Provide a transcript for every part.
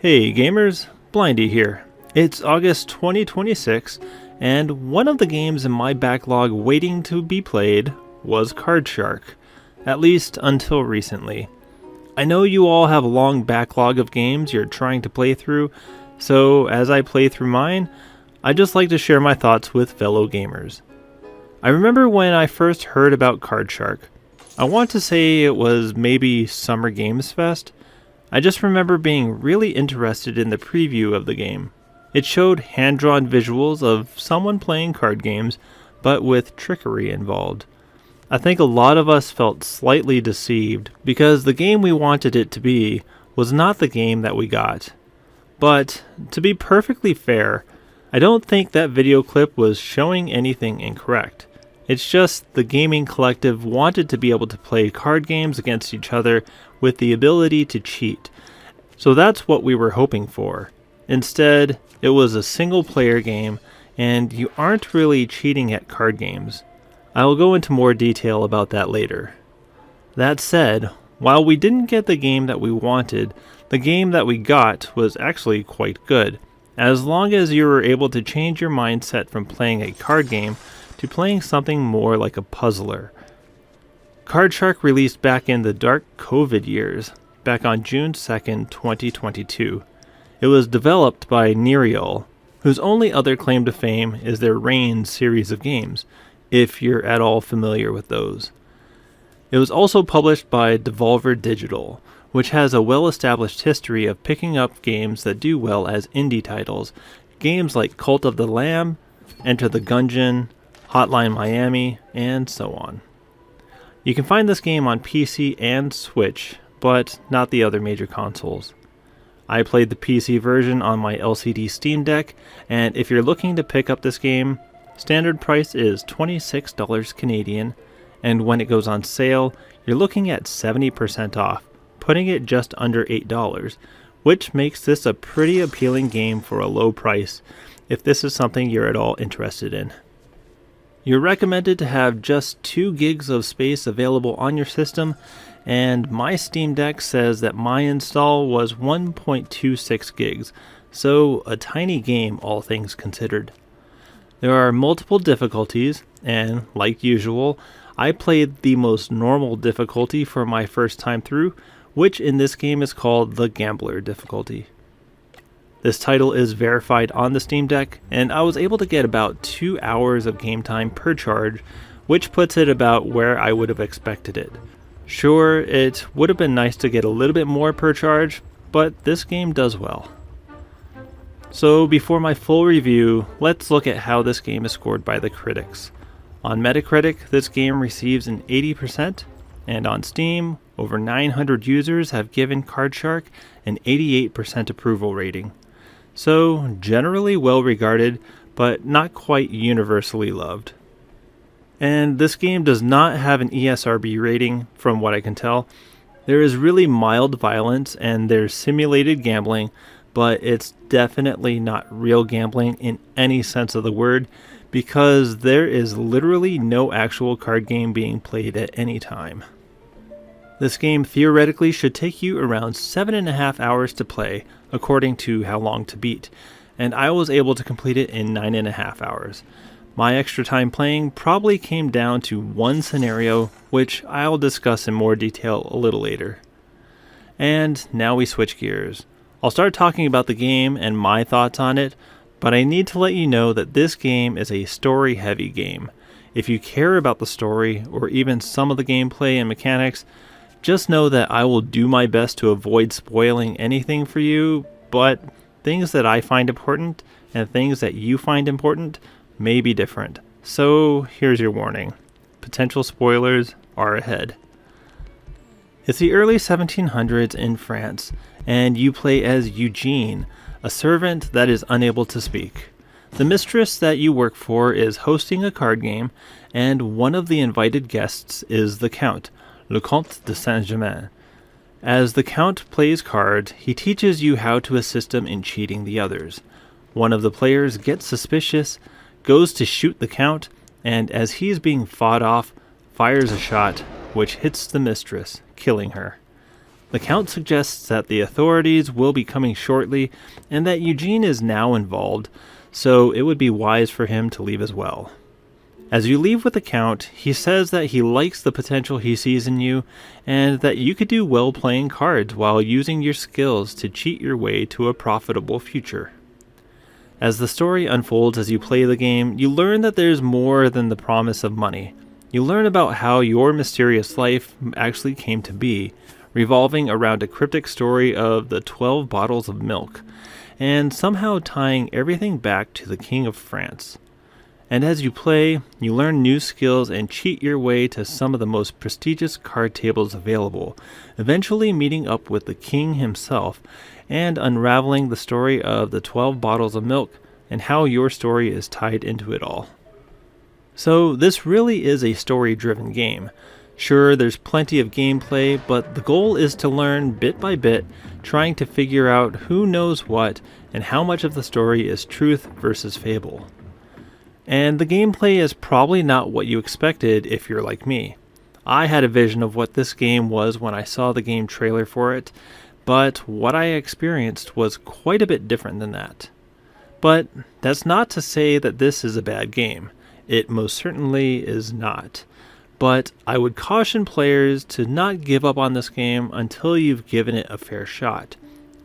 Hey gamers, Blindy here. It's August 2026, and one of the games in my backlog waiting to be played was Card Shark, at least until recently. I know you all have a long backlog of games you're trying to play through, so as I play through mine, I'd just like to share my thoughts with fellow gamers. I remember when I first heard about Card Shark. I want to say it was maybe Summer Games Fest. I just remember being really interested in the preview of the game. It showed hand-drawn visuals of someone playing card games, but with trickery involved. I think a lot of us felt slightly deceived because the game we wanted it to be was not the game that we got. But, to be perfectly fair, I don't think that video clip was showing anything incorrect. It's just the gaming collective wanted to be able to play card games against each other with the ability to cheat. So that's what we were hoping for. Instead, it was a single player game, and you aren't really cheating at card games. I will go into more detail about that later. That said, while we didn't get the game that we wanted, the game that we got was actually quite good, as long as you were able to change your mindset from playing a card game to playing something more like a puzzler. Card Shark released back in the dark COVID years, back on June 2nd, 2022. It was developed by Nereal, whose only other claim to fame is their Reign series of games, if you're at all familiar with those. It was also published by Devolver Digital, which has a well-established history of picking up games that do well as indie titles, games like Cult of the Lamb, Enter the Gungeon, Hotline Miami, and so on. You can find this game on PC and Switch, but not the other major consoles. I played the PC version on my LCD Steam Deck, and if you're looking to pick up this game, standard price is $26 Canadian, and when it goes on sale, you're looking at 70% off, putting it just under $8, which makes this a pretty appealing game for a low price, if this is something you're at all interested in. You're recommended to have just 2 gigs of space available on your system, and my Steam Deck says that my install was 1.26 gigs, so a tiny game all things considered. There are multiple difficulties, and like usual, I played the most normal difficulty for my first time through, which in this game is called the Gambler difficulty. This title is verified on the Steam Deck, and I was able to get about 2 hours of game time per charge, which puts it about where I would have expected it. Sure, it would have been nice to get a little bit more per charge, but this game does well. So before my full review, let's look at how this game is scored by the critics. On Metacritic, this game receives an 80%, and on Steam, over 900 users have given Card Shark an 88% approval rating. So, generally well regarded, but not quite universally loved. And this game does not have an ESRB rating, from what I can tell. There is really mild violence and there's simulated gambling, but it's definitely not real gambling in any sense of the word, because there is literally no actual card game being played at any time. This game theoretically should take you around 7.5 hours to play, according to how long to beat, and I was able to complete it in 9.5 hours. My extra time playing probably came down to one scenario, which I'll discuss in more detail a little later. And now we switch gears. I'll start talking about the game and my thoughts on it, but I need to let you know that this game is a story-heavy game. If you care about the story, or even some of the gameplay and mechanics, just know that I will do my best to avoid spoiling anything for you, but things that I find important and things that you find important may be different. So here's your warning. Potential spoilers are ahead. It's the early 1700s in France, and you play as Eugene, a servant that is unable to speak. The mistress that you work for is hosting a card game, and one of the invited guests is the Count, Le Comte de Saint-Germain. As the Count plays cards, he teaches you how to assist him in cheating the others. One of the players gets suspicious, goes to shoot the Count, and as he is being fought off, fires a shot, which hits the mistress, killing her. The Count suggests that the authorities will be coming shortly and that Eugene is now involved, so it would be wise for him to leave as well. As you leave with the Count, he says that he likes the potential he sees in you and that you could do well playing cards while using your skills to cheat your way to a profitable future. As the story unfolds as you play the game, you learn that there's more than the promise of money. You learn about how your mysterious life actually came to be, revolving around a cryptic story of the 12 bottles of milk, and somehow tying everything back to the King of France. And as you play, you learn new skills and cheat your way to some of the most prestigious card tables available, eventually meeting up with the king himself and unraveling the story of the 12 bottles of milk and how your story is tied into it all. So this really is a story-driven game. Sure, there's plenty of gameplay, but the goal is to learn bit by bit, trying to figure out who knows what and how much of the story is truth versus fable. And the gameplay is probably not what you expected if you're like me. I had a vision of what this game was when I saw the game trailer for it, but what I experienced was quite a bit different than that. But that's not to say that this is a bad game. It most certainly is not. But I would caution players to not give up on this game until you've given it a fair shot.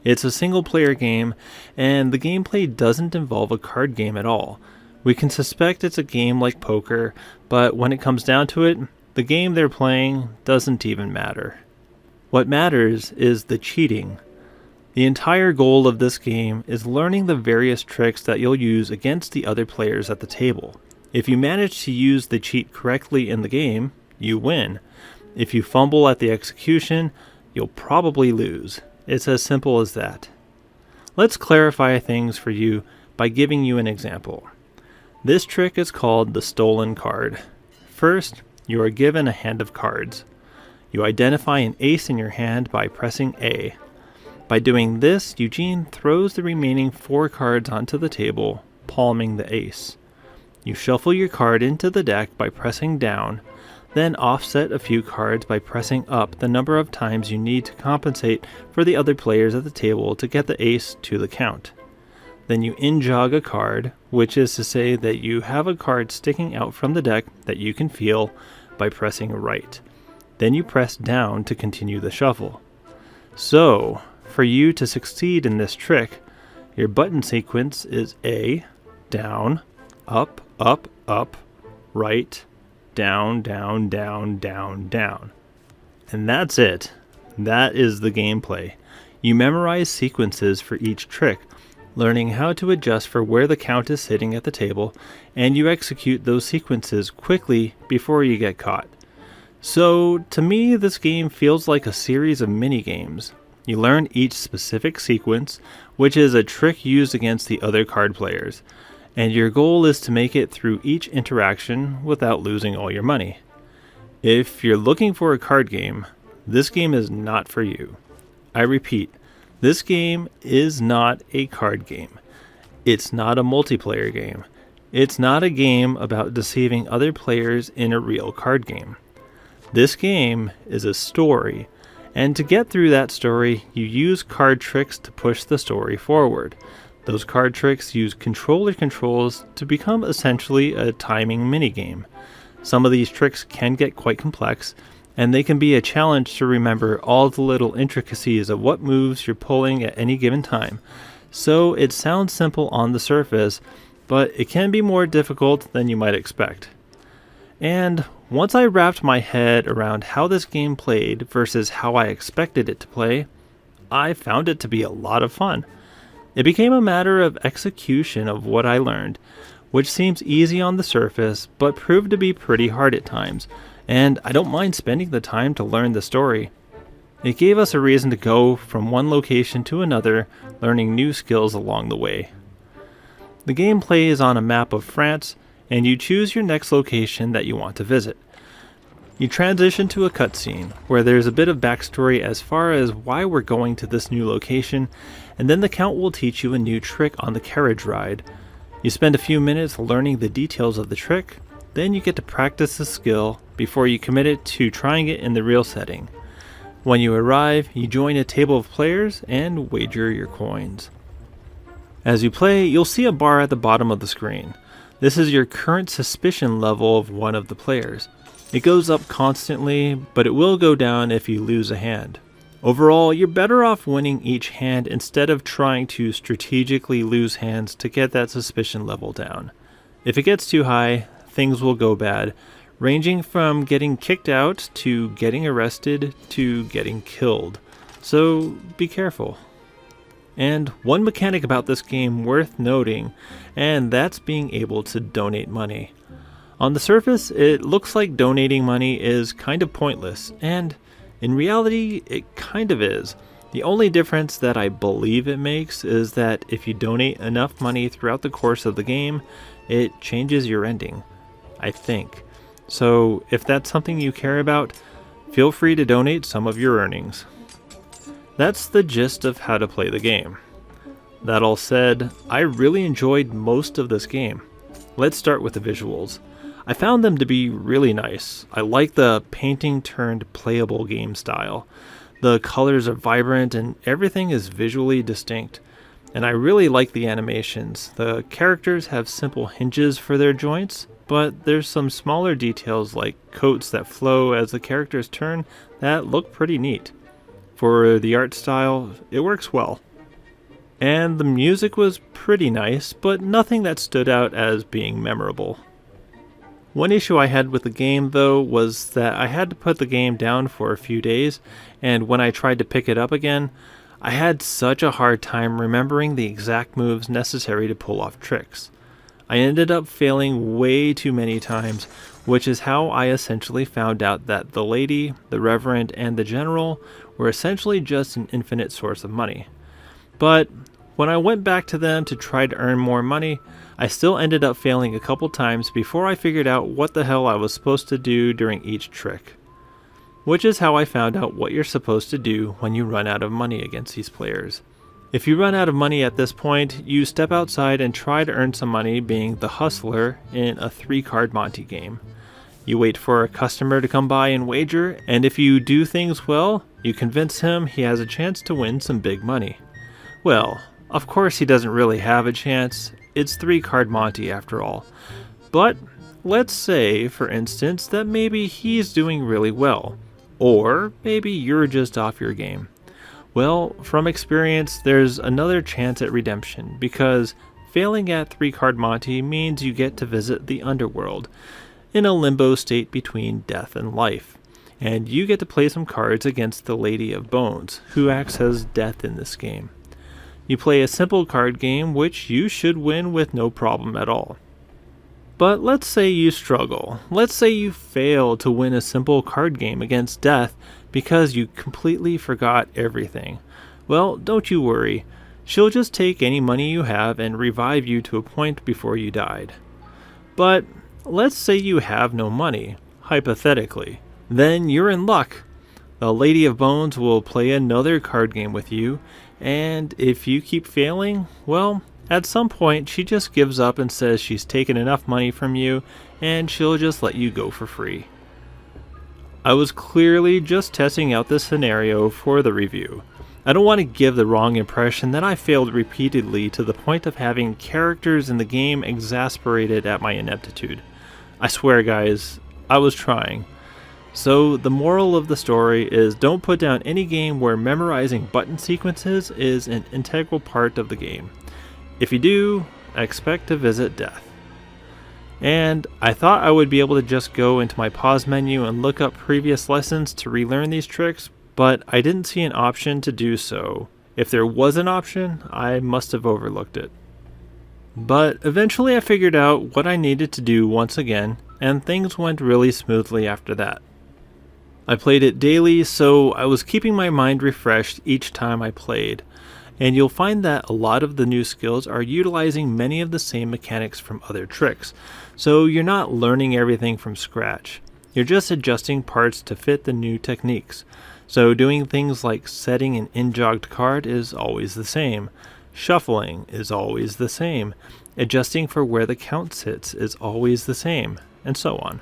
It's a single player game, and the gameplay doesn't involve a card game at all. We can suspect it's a game like poker, but when it comes down to it, the game they're playing doesn't even matter. What matters is the cheating. The entire goal of this game is learning the various tricks that you'll use against the other players at the table. If you manage to use the cheat correctly in the game, you win. If you fumble at the execution, you'll probably lose. It's as simple as that. Let's clarify things for you by giving you an example. This trick is called the stolen card. First, you are given a hand of cards. You identify an ace in your hand by pressing A. By doing this, Eugene throws the remaining 4 cards onto the table, palming the ace. You shuffle your card into the deck by pressing down, then offset a few cards by pressing up the number of times you need to compensate for the other players at the table to get the ace to the count. Then you in-jog a card, which is to say that you have a card sticking out from the deck that you can feel by pressing right. Then you press down to continue the shuffle. So, for you to succeed in this trick, your button sequence is A, down, up, up, up, right, down, down, down, down, down. And that's it. That is the gameplay. You memorize sequences for each trick, learning how to adjust for where the count is sitting at the table, and you execute those sequences quickly before you get caught. So, to me, this game feels like a series of mini-games. You learn each specific sequence, which is a trick used against the other card players, and your goal is to make it through each interaction without losing all your money. If you're looking for a card game, this game is not for you. I repeat, this game is not a card game. It's not a multiplayer game. It's not a game about deceiving other players in a real card game. This game is a story, and to get through that story, you use card tricks to push the story forward. Those card tricks use controller controls to become essentially a timing minigame. Some of these tricks can get quite complex, and they can be a challenge to remember all the little intricacies of what moves you're pulling at any given time. So it sounds simple on the surface, but it can be more difficult than you might expect. And once I wrapped my head around how this game played versus how I expected it to play, I found it to be a lot of fun. It became a matter of execution of what I learned, which seems easy on the surface, but proved to be pretty hard at times, and I don't mind spending the time to learn the story. It gave us a reason to go from one location to another, learning new skills along the way. The gameplay is on a map of France, and you choose your next location that you want to visit. You transition to a cutscene, where there's a bit of backstory as far as why we're going to this new location, and then the Count will teach you a new trick on the carriage ride. You spend a few minutes learning the details of the trick, then you get to practice the skill before you commit it to trying it in the real setting. When you arrive, you join a table of players and wager your coins. As you play, you'll see a bar at the bottom of the screen. This is your current suspicion level of one of the players. It goes up constantly, but it will go down if you lose a hand. Overall, you're better off winning each hand instead of trying to strategically lose hands to get that suspicion level down. If it gets too high, things will go bad, ranging from getting kicked out to getting arrested to getting killed. So be careful. And one mechanic about this game worth noting, and that's being able to donate money. On the surface, it looks like donating money is kind of pointless, and in reality, it kind of is. The only difference that I believe it makes is that if you donate enough money throughout the course of the game, it changes your ending, I think. So if that's something you care about, feel free to donate some of your earnings. That's the gist of how to play the game. That all said, I really enjoyed most of this game. Let's start with the visuals. I found them to be really nice. I like the painting turned playable game style. The colors are vibrant and everything is visually distinct. And I really like the animations. The characters have simple hinges for their joints, but there's some smaller details like coats that flow as the characters turn that look pretty neat. For the art style, it works well. And the music was pretty nice, but nothing that stood out as being memorable. One issue I had with the game, though, was that I had to put the game down for a few days, and when I tried to pick it up again, I had such a hard time remembering the exact moves necessary to pull off tricks. I ended up failing way too many times, which is how I essentially found out that the lady, the reverend, and the general were essentially just an infinite source of money. But when I went back to them to try to earn more money, I still ended up failing a couple times before I figured out what the hell I was supposed to do during each trick. Which is how I found out what you're supposed to do when you run out of money against these players. If you run out of money at this point, you step outside and try to earn some money being the hustler in a 3-card Monte game. You wait for a customer to come by and wager, and if you do things well, you convince him he has a chance to win some big money. Well, of course he doesn't really have a chance. It's 3-card Monte after all. But let's say, for instance, that maybe he's doing really well. Or maybe you're just off your game. Well, from experience, there's another chance at redemption, because failing at 3-card Monte means you get to visit the underworld, in a limbo state between death and life. And you get to play some cards against the Lady of Bones, who acts as death in this game. You play a simple card game which you should win with no problem at all. But let's say you struggle. Let's say you fail to win a simple card game against death because you completely forgot everything. Well, don't you worry. She'll just take any money you have and revive you to a point before you died. But let's say you have no money, hypothetically. Then you're in luck. The Lady of Bones will play another card game with you, and if you keep failing, well, at some point she just gives up and says she's taken enough money from you and she'll just let you go for free. I was clearly just testing out this scenario for the review. I don't want to give the wrong impression that I failed repeatedly to the point of having characters in the game exasperated at my ineptitude. I swear guys, I was trying. So the moral of the story is don't put down any game where memorizing button sequences is an integral part of the game. If you do, expect to visit death. And I thought I would be able to just go into my pause menu and look up previous lessons to relearn these tricks, but I didn't see an option to do so. If there was an option, I must have overlooked it. But eventually I figured out what I needed to do once again, and things went really smoothly after that. I played it daily, so I was keeping my mind refreshed each time I played, and you'll find that a lot of the new skills are utilizing many of the same mechanics from other tricks, so you're not learning everything from scratch. You're just adjusting parts to fit the new techniques. So doing things like setting an in-jogged card is always the same, shuffling is always the same, adjusting for where the count sits is always the same, and so on.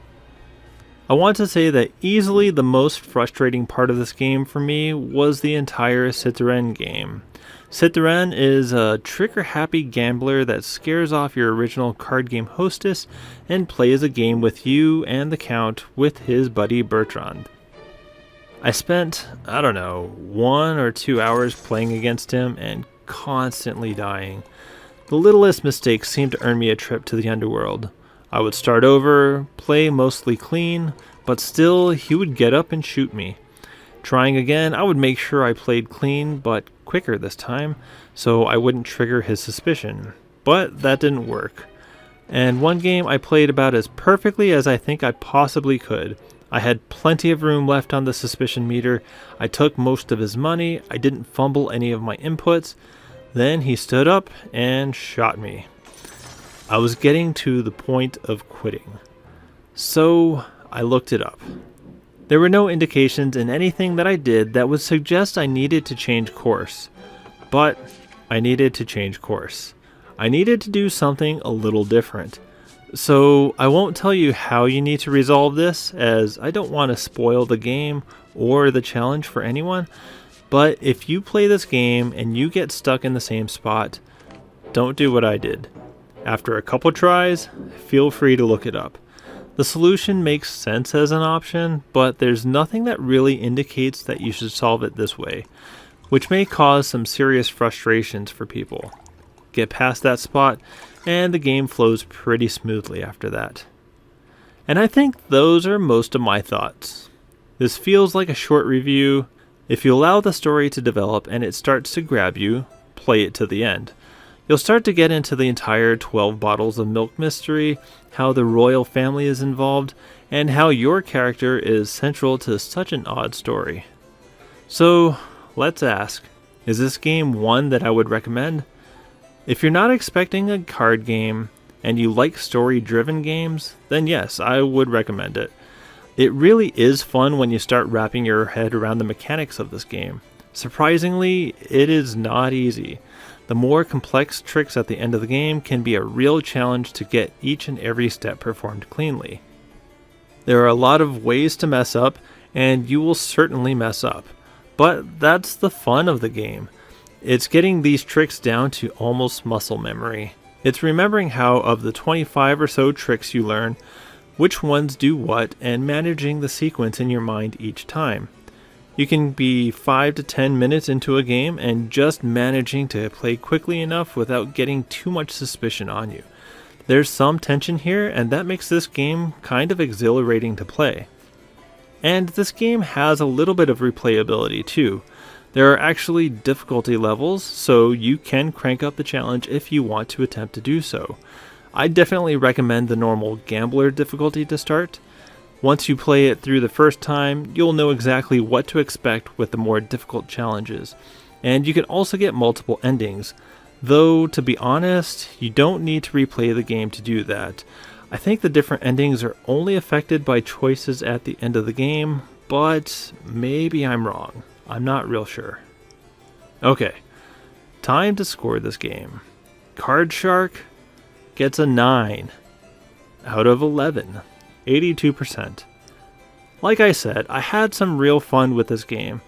I want to say that easily the most frustrating part of this game for me was the entire Citoyen game. Citoyen is a trigger-happy gambler that scares off your original card game hostess and plays a game with you and the Count with his buddy Bertrand. I spent, 1 or 2 hours playing against him and constantly dying. The littlest mistakes seemed to earn me a trip to the underworld. I would start over, play mostly clean, but still he would get up and shoot me. Trying again, I would make sure I played clean, but quicker this time, so I wouldn't trigger his suspicion. But that didn't work. And one game I played about as perfectly as I think I possibly could. I had plenty of room left on the suspicion meter, I took most of his money, I didn't fumble any of my inputs. Then he stood up and shot me. I was getting to the point of quitting. So I looked it up. There were no indications in anything that I did that would suggest I needed to change course. But I needed to change course. I needed to do something a little different. So I won't tell you how you need to resolve this, as I don't want to spoil the game or the challenge for anyone. But if you play this game and you get stuck in the same spot, don't do what I did. After a couple tries, feel free to look it up. The solution makes sense as an option, but there's nothing that really indicates that you should solve it this way, which may cause some serious frustrations for people. Get past that spot, and the game flows pretty smoothly after that. And I think those are most of my thoughts. This feels like a short review. If you allow the story to develop and it starts to grab you, play it to the end. You'll start to get into the entire 12 bottles of milk mystery, how the royal family is involved, and how your character is central to such an odd story. So, let's ask, is this game one that I would recommend? If you're not expecting a card game, and you like story-driven games, then yes, I would recommend it. It really is fun when you start wrapping your head around the mechanics of this game. Surprisingly, it is not easy. The more complex tricks at the end of the game can be a real challenge to get each and every step performed cleanly. There are a lot of ways to mess up, and you will certainly mess up. But that's the fun of the game. It's getting these tricks down to almost muscle memory. It's remembering how of the 25 or so tricks you learn, which ones do what, and managing the sequence in your mind each time. You can be 5 to 10 minutes into a game and just managing to play quickly enough without getting too much suspicion on you. There's some tension here, and that makes this game kind of exhilarating to play. And this game has a little bit of replayability too. There are actually difficulty levels, so you can crank up the challenge if you want to attempt to do so. I definitely recommend the normal gambler difficulty to start. Once you play it through the first time, you'll know exactly what to expect with the more difficult challenges. And you can also get multiple endings, though to be honest, you don't need to replay the game to do that. I think the different endings are only affected by choices at the end of the game, but maybe I'm wrong. I'm not real sure. Okay, time to score this game. Card Shark gets a 9 out of 11, 82%. Like I said, I had some real fun with this game.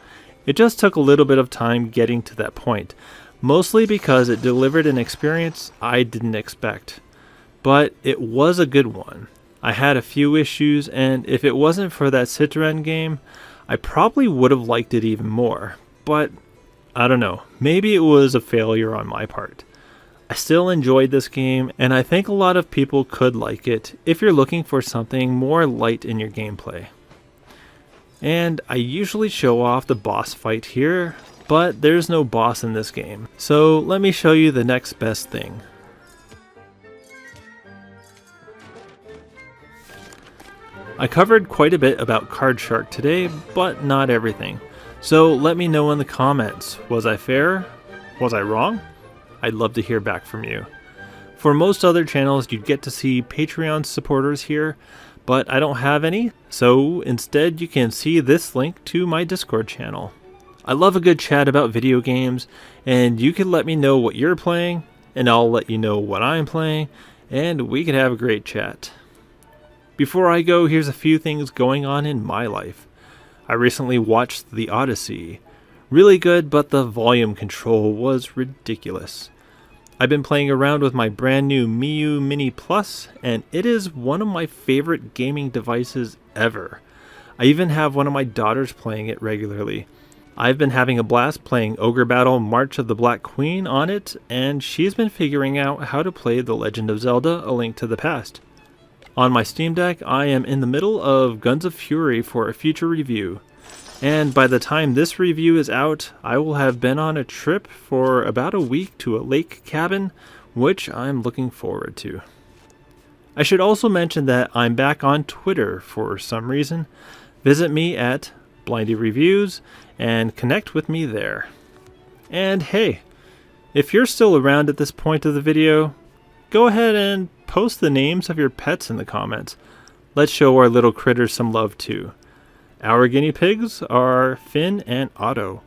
It just took a little bit of time getting to that point, mostly because it delivered an experience I didn't expect. But it was a good one. I had a few issues, and if it wasn't for that Citoyen game, I probably would have liked it even more. But I don't know, maybe it was a failure on my part. I still enjoyed this game, and I think a lot of people could like it if you're looking for something more light in your gameplay. And I usually show off the boss fight here, but there's no boss in this game. So let me show you the next best thing. I covered quite a bit about Card Shark today, but not everything. So let me know in the comments, was I fair? Was I wrong? I'd love to hear back from you. For most other channels, you'd get to see Patreon supporters here, but I don't have any, so instead you can see this link to my Discord channel. I love a good chat about video games, and you can let me know what you're playing, and I'll let you know what I'm playing, and we can have a great chat. Before I go, here's a few things going on in my life. I recently watched The Odyssey. Really good, but the volume control was ridiculous. I've been playing around with my brand new Miu Mini Plus, and it is one of my favorite gaming devices ever. I even have one of my daughters playing it regularly. I've been having a blast playing Ogre Battle March of the Black Queen on it, and she's been figuring out how to play The Legend of Zelda: A Link to the Past. On my Steam Deck, I am in the middle of Guns of Fury for a future review. And by the time this review is out, I will have been on a trip for about a week to a lake cabin, which I'm looking forward to. I should also mention that I'm back on Twitter for some reason. Visit me at Blindy Reviews and connect with me there. And hey, if you're still around at this point of the video, go ahead and post the names of your pets in the comments. Let's show our little critters some love too. Our guinea pigs are Finn and Otto.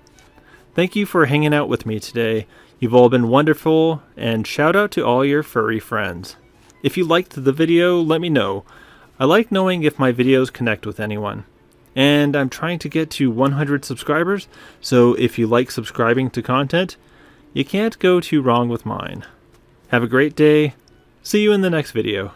Thank you for hanging out with me today. You've all been wonderful, and shout out to all your furry friends. If you liked the video, let me know. I like knowing if my videos connect with anyone. And I'm trying to get to 100 subscribers, so if you like subscribing to content, you can't go too wrong with mine. Have a great day. See you in the next video.